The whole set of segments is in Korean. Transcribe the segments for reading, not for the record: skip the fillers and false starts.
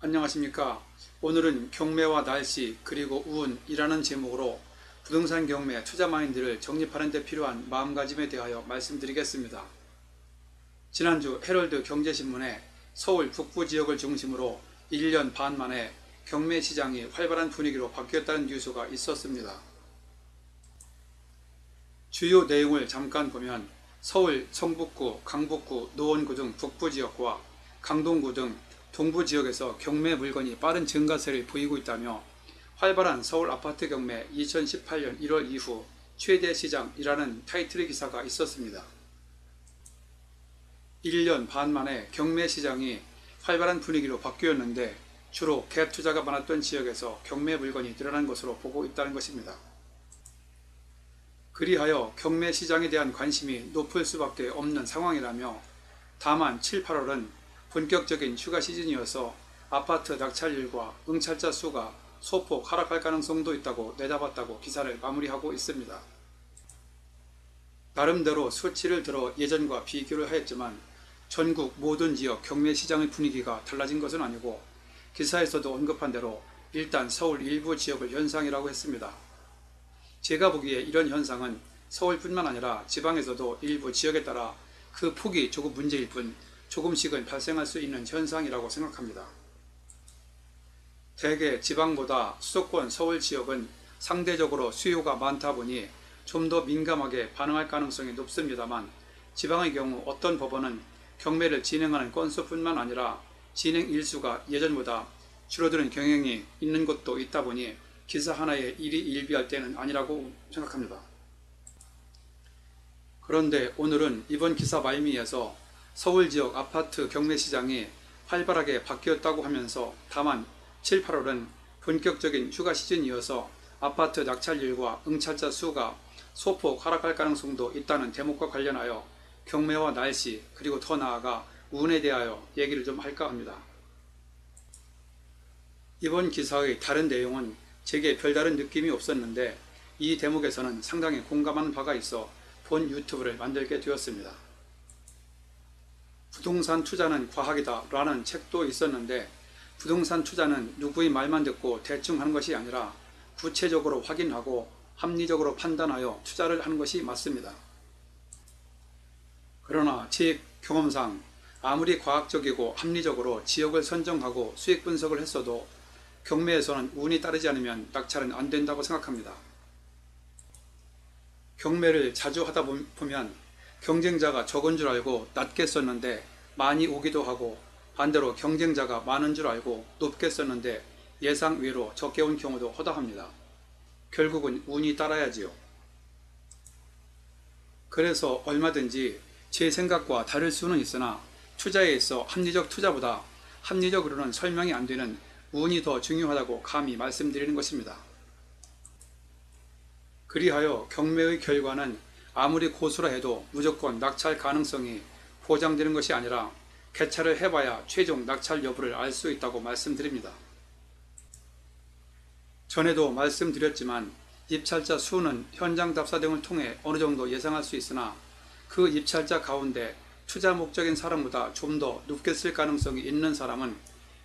안녕하십니까. 오늘은 경매와 날씨 그리고 운이라는 제목으로 부동산 경매 투자 마인드를 정립하는 데 필요한 마음가짐에 대하여 말씀드리겠습니다. 지난주 헤럴드 경제신문에 서울 북부 지역을 중심으로 1년 반 만에 경매 시장이 활발한 분위기로 바뀌었다는 뉴스가 있었습니다. 주요 내용을 잠깐 보면 서울 성북구, 강북구, 노원구 등 북부 지역과 강동구 등 동부 지역에서 경매 물건이 빠른 증가세를 보이고 있다며 활발한 서울 아파트 경매 2018년 1월 이후 최대 시장이라는 타이틀의 기사가 있었습니다. 1년 반 만에 경매 시장이 활발한 분위기로 바뀌었는데 주로 갭 투자가 많았던 지역에서 경매 물건이 늘어난 것으로 보고 있다는 것입니다. 그리하여 경매 시장에 대한 관심이 높을 수밖에 없는 상황이라며 다만 7, 8월은 본격적인 휴가 시즌이어서 아파트 낙찰률과 응찰자 수가 소폭 하락할 가능성도 있다고 내다봤다고 기사를 마무리하고 있습니다. 나름대로 수치를 들어 예전과 비교를 하였지만 전국 모든 지역 경매 시장의 분위기가 달라진 것은 아니고 기사에서도 언급한 대로 일단 서울 일부 지역을 현상이라고 했습니다. 제가 보기에 이런 현상은 서울뿐만 아니라 지방에서도 일부 지역에 따라 그 폭이 조금 문제일 뿐 조금씩은 발생할 수 있는 현상이라고 생각합니다. 대개 지방보다 수도권 서울 지역은 상대적으로 수요가 많다 보니 좀 더 민감하게 반응할 가능성이 높습니다만 지방의 경우 어떤 법원은 경매를 진행하는 건수뿐만 아니라 진행 일수가 예전보다 줄어드는 경향이 있는 곳도 있다 보니 기사 하나에 일희일비할 때는 아니라고 생각합니다. 그런데 오늘은 이번 기사 말미에서 서울 지역 아파트 경매 시장이 활발하게 바뀌었다고 하면서 다만 7, 8월은 본격적인 휴가 시즌이어서 아파트 낙찰률과 응찰자 수가 소폭 하락할 가능성도 있다는 대목과 관련하여 경매와 날씨 그리고 더 나아가 운에 대하여 얘기를 좀 할까 합니다. 이번 기사의 다른 내용은 제게 별다른 느낌이 없었는데 이 대목에서는 상당히 공감하는 바가 있어 본 유튜브를 만들게 되었습니다. 부동산 투자는 과학이다 라는 책도 있었는데 부동산 투자는 누구의 말만 듣고 대충 하는 것이 아니라 구체적으로 확인하고 합리적으로 판단하여 투자를 하는 것이 맞습니다. 그러나 제 경험상 아무리 과학적이고 합리적으로 지역을 선정하고 수익 분석을 했어도 경매에서는 운이 따르지 않으면 낙찰은 안 된다고 생각합니다. 경매를 자주 하다 보면 경쟁자가 적은 줄 알고 낮게 썼는데 많이 오기도 하고 반대로 경쟁자가 많은 줄 알고 높게 썼는데 예상 외로 적게 온 경우도 허다합니다. 결국은 운이 따라야지요. 그래서 얼마든지 제 생각과 다를 수는 있으나 투자에 있어 합리적 투자보다 합리적으로는 설명이 안 되는 운이 더 중요하다고 감히 말씀드리는 것입니다. 그리하여 경매의 결과는 아무리 고수라 해도 무조건 낙찰 가능성이 보장되는 것이 아니라 개찰을 해봐야 최종 낙찰 여부를 알 수 있다고 말씀드립니다. 전에도 말씀드렸지만 입찰자 수는 현장 답사 등을 통해 어느 정도 예상할 수 있으나 그 입찰자 가운데 투자 목적인 사람보다 좀 더 높게 쓸 가능성이 있는 사람은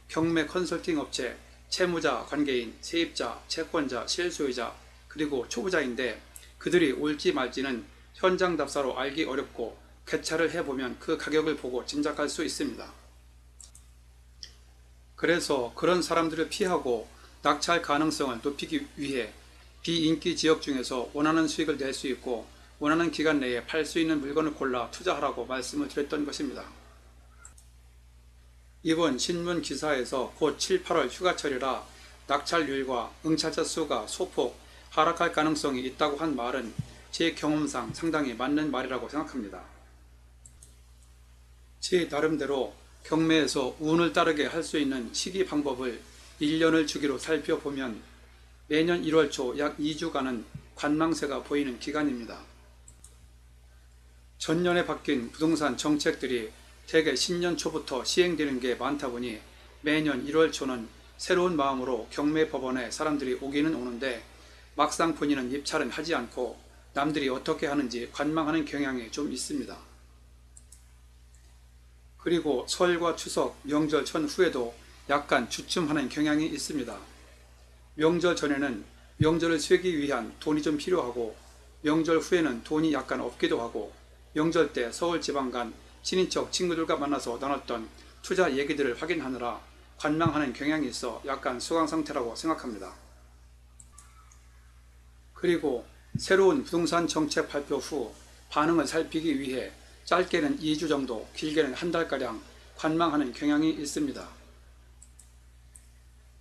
경매 컨설팅 업체, 채무자, 관계인, 세입자, 채권자, 실소유자 그리고 초보자인데 그들이 올지 말지는 현장 답사로 알기 어렵고 개찰을 해보면 그 가격을 보고 짐작할 수 있습니다. 그래서 그런 사람들을 피하고 낙찰 가능성을 높이기 위해 비인기 지역 중에서 원하는 수익을 낼 수 있고 원하는 기간 내에 팔 수 있는 물건을 골라 투자하라고 말씀을 드렸던 것입니다. 이번 신문 기사에서 곧 7, 8월 휴가철이라 낙찰률과 응찰자 수가 소폭 하락할 가능성이 있다고 한 말은 제 경험상 상당히 맞는 말이라고 생각합니다. 제 나름대로 경매에서 운을 따르게 할 수 있는 시기 방법을 1년을 주기로 살펴보면 매년 1월 초 약 2주간은 관망세가 보이는 기간입니다. 전년에 바뀐 부동산 정책들이 대개 신년 초부터 시행되는 게 많다 보니 매년 1월 초는 새로운 마음으로 경매 법원에 사람들이 오기는 오는데 막상 본인은 입찰은 하지 않고 남들이 어떻게 하는지 관망하는 경향이 좀 있습니다. 그리고 설과 추석, 명절 전후에도 약간 주춤하는 경향이 있습니다. 명절 전에는 명절을 쇠기 위한 돈이 좀 필요하고 명절 후에는 돈이 약간 없기도 하고 명절 때 서울 지방 간 친인척 친구들과 만나서 나눴던 투자 얘기들을 확인하느라 관망하는 경향이 있어 약간 수강 상태라고 생각합니다. 그리고 새로운 부동산 정책 발표 후 반응을 살피기 위해 짧게는 2주 정도, 길게는 한 달가량 관망하는 경향이 있습니다.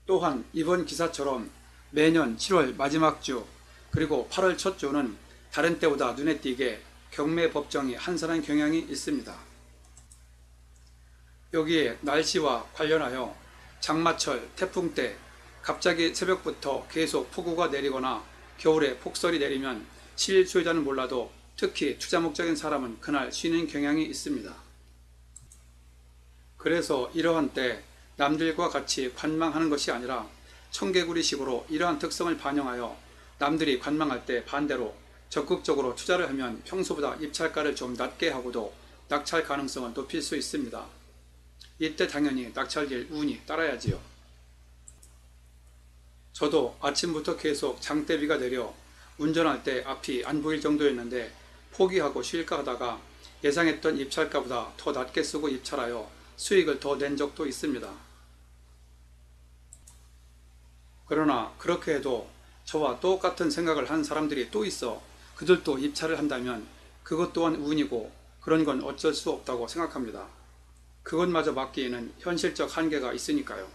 또한 이번 기사처럼 매년 7월 마지막 주 그리고 8월 첫 주는 다른 때보다 눈에 띄게 경매 법정이 한산한 경향이 있습니다. 여기에 날씨와 관련하여 장마철, 태풍 때 갑자기 새벽부터 계속 폭우가 내리거나 겨울에 폭설이 내리면 실소유자는 몰라도 특히 투자 목적인 사람은 그날 쉬는 경향이 있습니다. 그래서 이러한 때 남들과 같이 관망하는 것이 아니라 청개구리식으로 이러한 특성을 반영하여 남들이 관망할 때 반대로 적극적으로 투자를 하면 평소보다 입찰가를 좀 낮게 하고도 낙찰 가능성을 높일 수 있습니다. 이때 당연히 낙찰될 운이 따라야지요. 저도 아침부터 계속 장대비가 내려 운전할 때 앞이 안 보일 정도였는데 포기하고 쉴까 하다가 예상했던 입찰가보다 더 낮게 쓰고 입찰하여 수익을 더 낸 적도 있습니다. 그러나 그렇게 해도 저와 똑같은 생각을 한 사람들이 또 있어 그들도 입찰을 한다면 그것 또한 운이고 그런 건 어쩔 수 없다고 생각합니다. 그것마저 막기에는 현실적 한계가 있으니까요.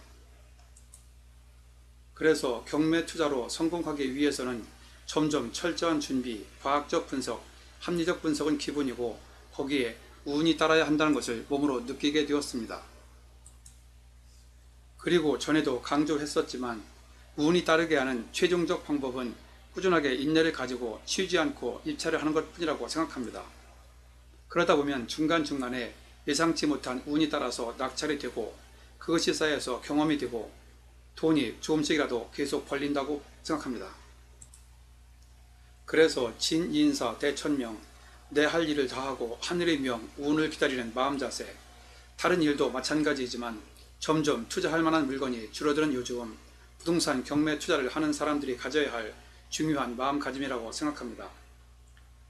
그래서 경매 투자로 성공하기 위해서는 점점 철저한 준비, 과학적 분석, 합리적 분석은 기본이고 거기에 운이 따라야 한다는 것을 몸으로 느끼게 되었습니다. 그리고 전에도 강조했었지만 운이 따르게 하는 최종적 방법은 꾸준하게 인내를 가지고 쉬지 않고 입찰을 하는 것 뿐이라고 생각합니다. 그러다 보면 중간중간에 예상치 못한 운이 따라서 낙찰이 되고 그것이 쌓여서 경험이 되고 돈이 조금씩이라도 계속 벌린다고 생각합니다. 그래서 진인사 대천명, 내 할 일을 다하고 하늘의 명, 운을 기다리는 마음 자세, 다른 일도 마찬가지이지만 점점 투자할 만한 물건이 줄어드는 요즘 부동산 경매 투자를 하는 사람들이 가져야 할 중요한 마음가짐이라고 생각합니다.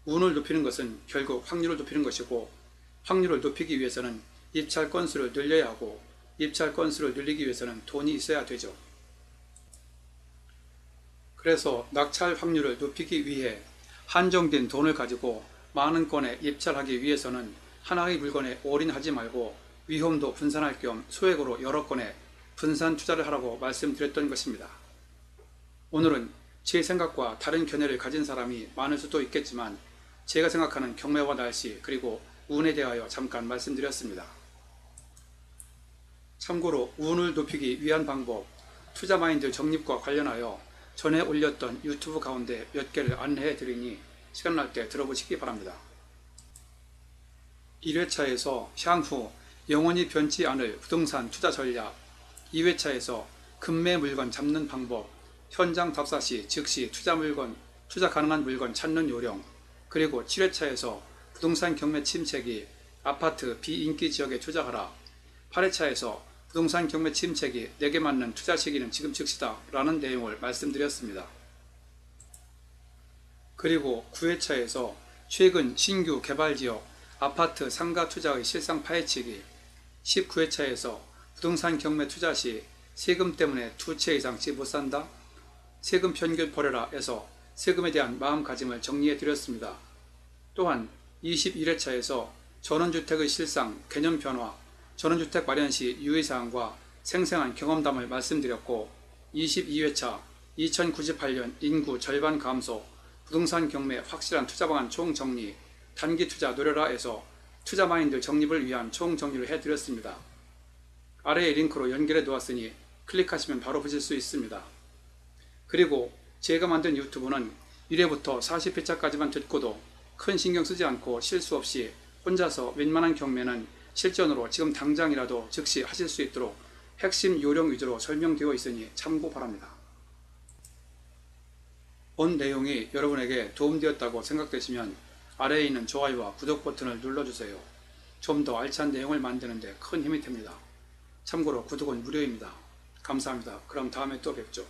운을 높이는 것은 결국 확률을 높이는 것이고 확률을 높이기 위해서는 입찰 건수를 늘려야 하고 입찰 건수를 늘리기 위해서는 돈이 있어야 되죠. 그래서 낙찰 확률을 높이기 위해 한정된 돈을 가지고 많은 건에 입찰하기 위해서는 하나의 물건에 올인하지 말고 위험도 분산할 겸 소액으로 여러 건에 분산 투자를 하라고 말씀드렸던 것입니다. 오늘은 제 생각과 다른 견해를 가진 사람이 많을 수도 있겠지만 제가 생각하는 경매와 날씨 그리고 운에 대하여 잠깐 말씀드렸습니다. 참고로 운을 높이기 위한 방법, 투자 마인드 정립과 관련하여 전에 올렸던 유튜브 가운데 몇 개를 안내해 드리니 시간 날 때 들어보시기 바랍니다. 1회차에서 향후 영원히 변치 않을 부동산 투자 전략, 2회차에서 급매 물건 잡는 방법, 현장 답사 시 즉시 투자 가능한 물건 찾는 요령, 그리고 7회차에서 부동산 경매 침체기, 아파트 비인기 지역에 투자하라, 8회차에서 부동산 경매 침체기 내게 맞는 투자 시기는 지금 즉시다 라는 내용을 말씀드렸습니다. 그리고 9회차에서 최근 신규 개발지역 아파트 상가 투자의 실상 파헤치기, 19회차에서 부동산 경매 투자 시 세금 때문에 2채 이상 집 못 산다? 세금 편견 버려라 에서 세금에 대한 마음가짐을 정리해 드렸습니다. 또한 21회차에서 전원주택의 실상, 개념 변화, 전원주택 마련 시 유의사항과 생생한 경험담을 말씀드렸고 22회차 2098년 인구 절반 감소, 부동산 경매 확실한 투자 방안 총정리, 단기 투자 노려라에서 투자 마인드 정립을 위한 총정리를 해드렸습니다. 아래의 링크로 연결해 놓았으니 클릭하시면 바로 보실 수 있습니다. 그리고 제가 만든 유튜브는 1회부터 40회차까지만 듣고도 큰 신경 쓰지 않고 실수 없이 혼자서 웬만한 경매는 실전으로 지금 당장이라도 즉시 하실 수 있도록 핵심 요령 위주로 설명되어 있으니 참고 바랍니다. 본 내용이 여러분에게 도움되었다고 생각되시면 아래에 있는 좋아요와 구독 버튼을 눌러주세요. 좀 더 알찬 내용을 만드는 데 큰 힘이 됩니다. 참고로 구독은 무료입니다. 감사합니다. 그럼 다음에 또 뵙죠.